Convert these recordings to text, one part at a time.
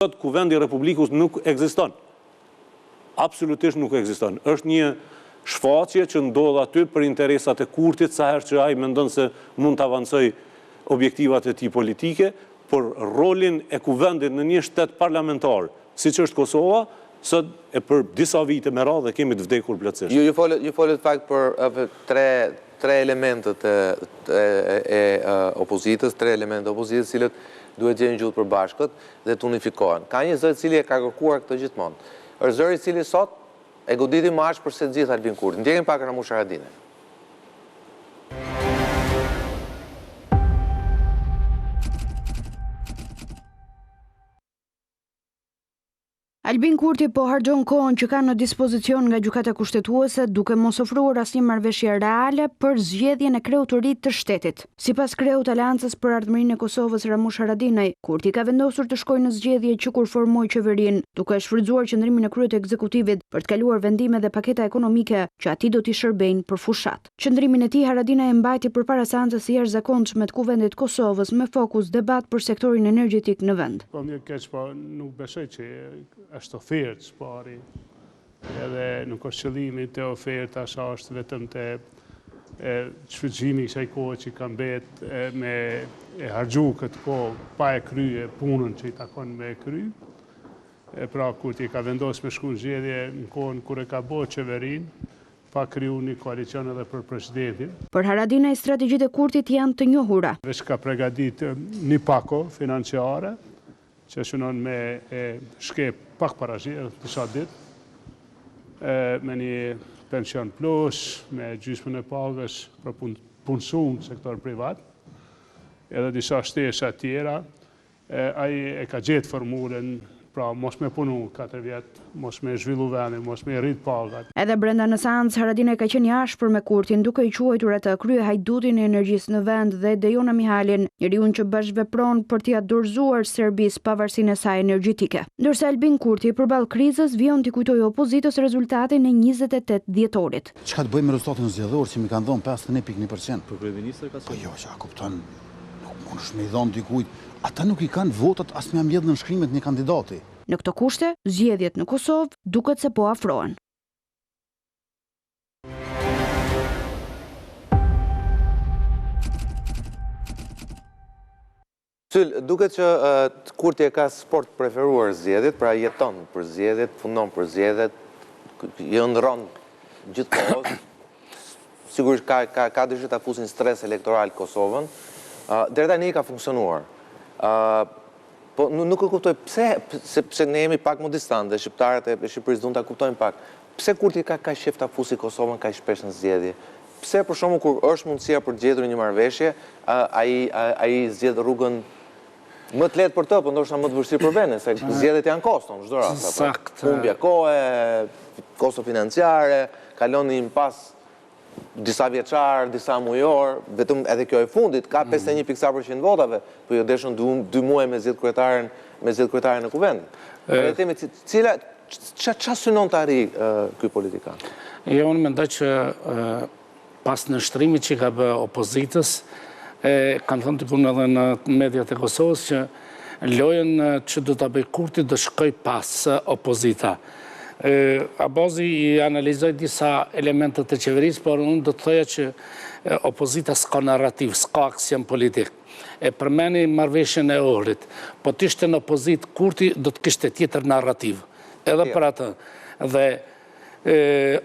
Sot kuvendi i Republikës nuk ekziston. Absolutisht nuk ekziston. Është një shfaqje që ndodh aty për interesat e Kurtit, sa herë që ai mendon se mund të avancojë objektivat e tij politike, por rolin e kuvendit në një shtet parlamentar, siç është Kosova, sot e për disa vite me radhë kemi të vdekur plotësisht. Ju folet fakt për tre elementet e opozitës, tre elementet e opozitës, cilët duhet gjejnë gjuhë përbashkët dhe të unifikohen. Ka një zë i cili e ka kërkuar këtë gjithmonë. Është zëri i cili sot e goditi më aq përse të gjithë Albin Kurti. Ndjekim pak Ramush Haradinaj. Albin Kurti po harxhon kohën që ka në dispozicion nga gjykata kushtetuese duke mos ofruar asnjë marrëveshje reale për zgjedhjen e kreut të ri të shtetit. Sipas kreut të Aleancës për Ardhmërinë e Kosovës Ramush Haradinaj, Kurti ka vendosur të shkojë në zgjedhje që kur formoi qeverinë, duke shfrytzuar qëndrimin e kryet të ekzekutivit për të kaluar vendime dhe paketa ekonomike që atij do t'i shërbejnë për fushat. Qëndrimin e tij Haradinaj e mbajti përpara seancës së jashtëzakonshme të Kuvendit të Kosovës me fokus debat për sektorin energjetik në vend. Po mirë keq, po nuk besoj që është ofertë spari, edhe nuk është qëllimi të ofertë, asha është vetëm të shfrytëzimi kësaj kohë që ka mbet me e harxhu këtë kohë pa e krye punën që i takon me e kry. Pra Kurti ka vendosur me shku në zgjedhje në kohën kur e ka bërë qeverinë, pa kriju një koalicion edhe për presidentin. Për Haradinaj, strategjitë e Kurtit janë të njohura. Veç ka përgatit një pako financiare, që shënon me shkep pak para disa ditë, me një pension plus, me gjysmën e pagës për punësuar në sektor privat, edhe disa shtesha tjera. Ai e ka gjetë formulën, pra mos me punu 4 vjetë, mos me zhvillu vendin, mos me rrit pagat. Edhe brenda në seancë, Haradinaj ka qenë i ashpër me Kurtin, duke i quajtur atë krye hajdutin e energjisë në vend dhe Dejona Mihalin, njeriun që bashkëvepron për t'ia dorëzuar Serbisë pavarësinë e saj energjetike. Ndërsa Albin Kurti përballë krizës vion t'i kujtojë opozitës rezultatin e 28 dhjetorit. Çka të bëjmë me rezultatin zgjedhor që më kanë dhënë 51.1%? Për kryeministër ka Po jo, çka kupton, nuk mundesh me i dhënë dikujt. Ata nuk i kanë votat as me mbledh në shkrimet një kandidati. Në këto kushte, zgjedhjet në Kosovë duket se po afrohen. Duket që Kurti e ka sport preferuar zgjedhjet, pra jeton për zgjedhjet, fundon për zgjedhjet, i ëndron gjithkohës. Sigurisht ka dëshirë ta fusin stres elektoral Kosovën. Deri tani ka funksionuar. Po nuk e kuptoj pse ne jemi pak më distantë, shqiptarët e Shqipërisë duan ta kuptojnë pak. Pse Kurti ka kaq shef ta fusi Kosovën kaq shpesh në zgjedhje? Pse për shkakun kur është mundësia për të gjetur një marrëveshje, ai zgjedh rrugën më të lehtë për të, por ndoshta më të vështirë për vendin, se zgjedhjet janë kosto në çdo rast. Saktë. Humbja kohe, kosto financiare, kalon një impas disa vjeçar, disa mujor, vetëm edhe kjo e fundit, ka 51% votave, po jo deshën 2 muaj me zgjedh kryetaren e kuvendit. Ne themi ç'a synon të arrijë ky politikan? Jo, unë mendoj që pas nështrimit që ka bë opozitës, kanë thënë të punë edhe në mediat e Kosovës që lojën që do ta bëj Kurti do shkoj pas opozita. Abazi i analizoj disa elementet të qeverisë, por unë do të thoja që opozita s'ka narrativ, s'ka aksion politik. E përmeni marrëveshjen e Ohrit, po t'ishte në opozit Kurti do të kishte tjetër narrativ. Edhe për atë. Dhe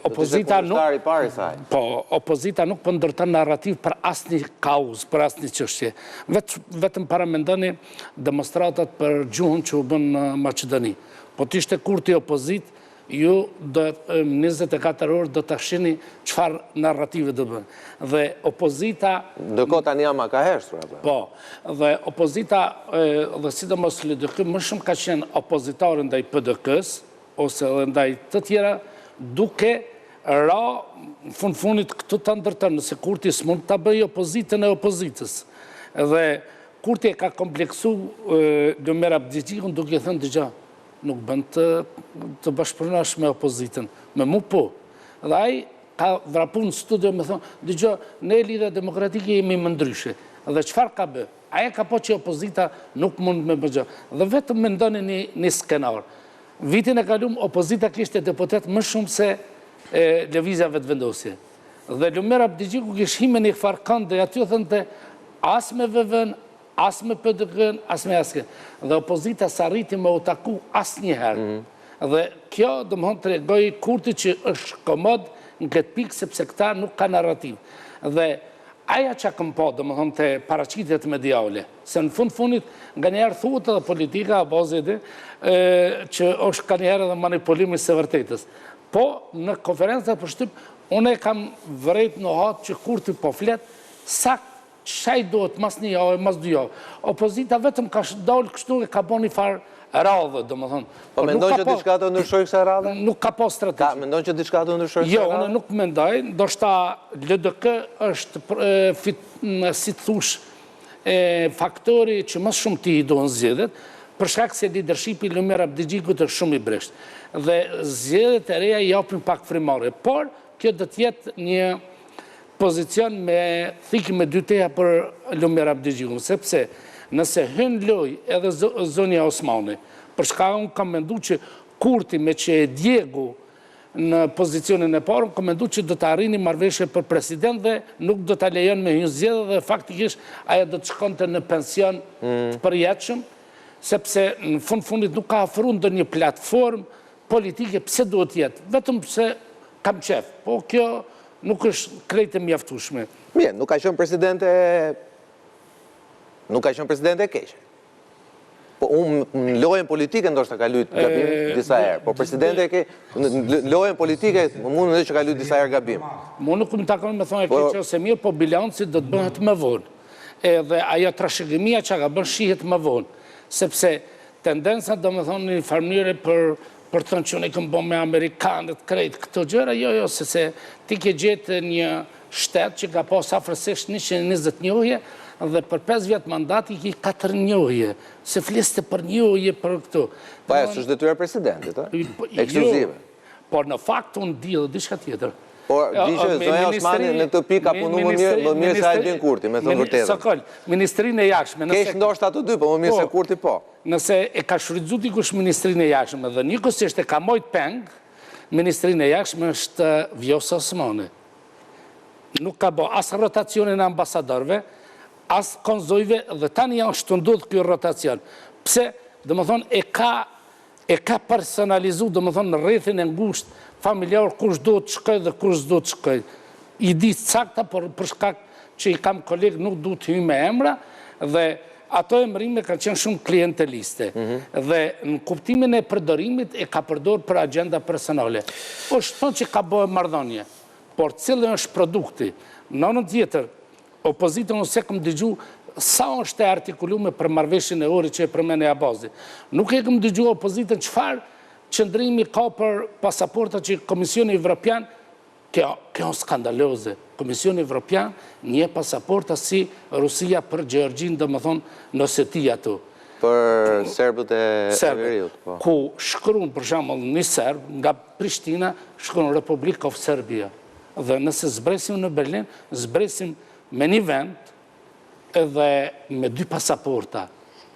opozita nuk po ndërton narrativ për asnjë kauzë, për asnjë çështje. Vetëm paramendoni demonstratat për gjuhën që u bën në Maqedoni. Po t'ishte Kurti opozit, ju 24 orë do të shihni çfarë narrative do bën. Dhe opozita... Ndërkohë tani ama ka heshtur apo? Po, dhe opozita, dhe sidomos LDK, më shumë ka qenë opozitare ndaj PDK-s, ose ndaj të tjera, duke ra fundit këtu të ndërton, nëse Kurti s'mund ta bëjë opozitën e opozitës. Dhe Kurti e ka kompleksu Gömer Abdixhikun duke thënë dëgja, nuk bën të bashkëpunosh me opozitën, me mu po. Dhe ai ka vrapu në studio me thonë, dëgjo, ne Lidhja Demokratike jemi më ndryshe. Dhe çfarë ka bë? aja ka po që opozita nuk mund me bëgjë. Dhe vetëm me ndoni një skenar. Vitin e kalum, opozita kishte deputet më shumë se lëvizja vetë vendosje. Dhe Lumera Abdigjiku kishime një farkan dhe aty thënte as me VV-n, as me PDK-n, as me aske. Dhe opozita s'arriti me u taku as njëherë. Dhe kjo do më thonë të regoj Kurti që është komod në këtë pikë sepse këta nuk ka narrativ. Dhe aja që këm po, do më thonë të paraqitjet mediale, se në fundit nga njerë thuhet edhe politika, abozit, që është ka njerë edhe manipulimi së vërtetës. Po, në konferencat për shtyp, unë e kam vërejt në hatë që Kurti po flet, sa qaj duhet mas një javë, mas 2 javë. Opozita vetëm ka dalë kështu e ka bo një farë radhë, do më thonë. Po mendon që diçka të ndryshoj kësa radhë? Nuk ka po strategji. Mendon që diçka të ndryshoj kësa radhë? Jo, unë nuk mendoj, ndoshta LDK është, si të thush, faktori që më shumë ti i do në zgjedhjet, për shkak se leadershipi Lumera Abdigjikut është shumë i bresht. Dhe zgjedhjet e reja i japin pak frimare, por kjo do të jetë një pozicion me thiki me 2 teja për Lumera Abdigjikun, sepse nëse hyn loj edhe zonja Osmani, përshka unë kam mendu që Kurti me që e Diegu në pozicionin e parë, kam mendu që do të arrini marrëveshje për president dhe nuk do të lejon me hyn zgjedhje dhe faktikisht aja do të shkonte në pension të përjetshëm, sepse në fundit nuk ka afruar ndonjë platformë politike pse duhet jetë, vetëm pse kam qef, po kjo nuk është krejt e mjaftueshme. Mirë, nuk ka qenë presidente e keqe. Po unë në lojën politike ndoshta ka luajtur gabim disa herë, po presidente e keqe në lojën politike mund edhe që ka luajtur disa herë gabim. Mu nuk më takon me thonë e keqe ose mirë, po bilanci do të bëhet më vonë. Edhe ajo trashëgimia që ka bën shihet më vonë, sepse tendenca do më thonë një farmënyre për të thënë që unë i këm bo me Amerikanët, krejt, këto gjëra, jo, se ti ke gjetë një shtet që ka pas afërsisht 120 njohje, dhe për 5 vjetë mandati ki 4 njohje, se fliste për njohje për këto. Pa e së është detyra presidentit, ekskluzive. Por në fakt unë di dhe diçka tjetër. Por, di që zonja Osmani në këtë pikë ka punu më mirë se Albin Kurti, me thënë vërtetën. Sokol, Ministrinë e Jashtme. Kesh ndoshta ato dy, po më mirë se Kurti po. Nëse e ka shfrytzu dikush Ministrinë e Jashtme dhe njëkohësisht e ka mojt peng, Ministrinë e Jashtme është Vjosa Osmani. Nuk ka bo as rotacionin e ambasadorve, as konzojve dhe tani janë shtundudh kjo rotacion. Pse, dhe më thonë, e ka personalizu, dhe më thonë, në rrethin e ngusht familjar, kush do të shkoj dhe kush do të shkoj. I di sakta, por për shkak që i kam kolegë nuk du të hyj me emra, dhe ato emrime kanë qenë shumë klienteliste. Dhe në kuptimin e përdorimit e ka përdor për agenda personale. Po shton që ka bëhe mardhonje, por cilë është produkti. Në anën tjetër, opozitën ose këm dëgju sa është e artikulume për marrëveshjen e ori që e përmene Abazi. Nuk e këm dëgju opozitën çfarë qëndrimi ka për pasaporta që Komisioni Evropian, kjo është skandaloze. Komisioni Evropian një pasaporta si Rusia për Gjeorgjin, dhe më thonë, në Oseti ato. Për serbët e veriut. Ku shkruan, për shembull, një serb nga Prishtina, shkruan Republic of Serbia. Dhe nëse zbresim në Berlin, zbresim me një vend edhe me 2 pasaporta.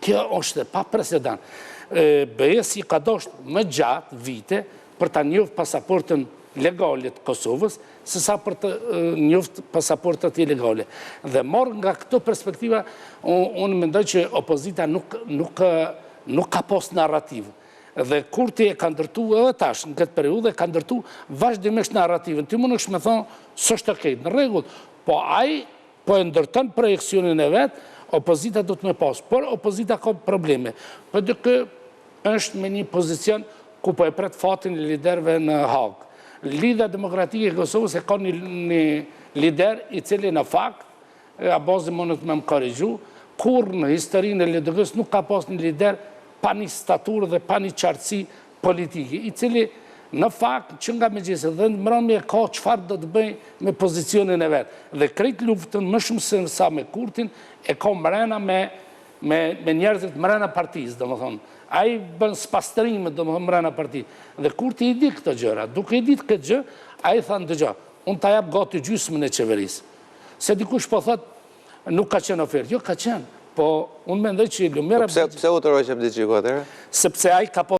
Kjo është pa presedent. BE-si ka dosht më gjatë vite për ta njoft pasaportën legalit Kosovës, sësa për të njoft pasaportët ilegale. Dhe morë nga këto perspektiva, unë mendoj që opozita nuk ka pos narrativ. Dhe Kurti e ka ndërtu edhe tash, në këtë periudhë, e ka ndërtu vazhdimisht narrativën. Ti mund është me thonë, së është okej, në regull, po ai po e ndërtën projekcionin e vetë, opozita do të me pas, por opozita ka probleme. Për dhe kë është me një pozicion ku po e pret fatin e liderve në Hagë. Lidha Demokratike e Kosovës e ka një lider i cili në fakt, Abazi mënët me më korrigju, kur në historinë e LDK-s nuk ka pas një lider pa një staturë dhe pa një qartësi politike, i cili në fakt që nga me gjithë dhe në mërëmi e ka qëfar do të bëj me pozicionin e vetë. Dhe krejt luftën më shumë se nësa me Kurtin e ka mrena me njerëzit mrena partijës, dhe më thonë. A i bën spastrimet, dhe më thonë mrena partijë. Dhe Kurti i di këtë gjëra. Duke i dit këtë gjë, a i thanë dëgja, unë ta jap gati gjysmën e qeverisë. Se dikush po thot, nuk ka qenë ofertë. Jo, ka qenë. Po, unë mendoj që Lumira... Pse u të rojë Çepdiçiku atëherë? Sepse ai ka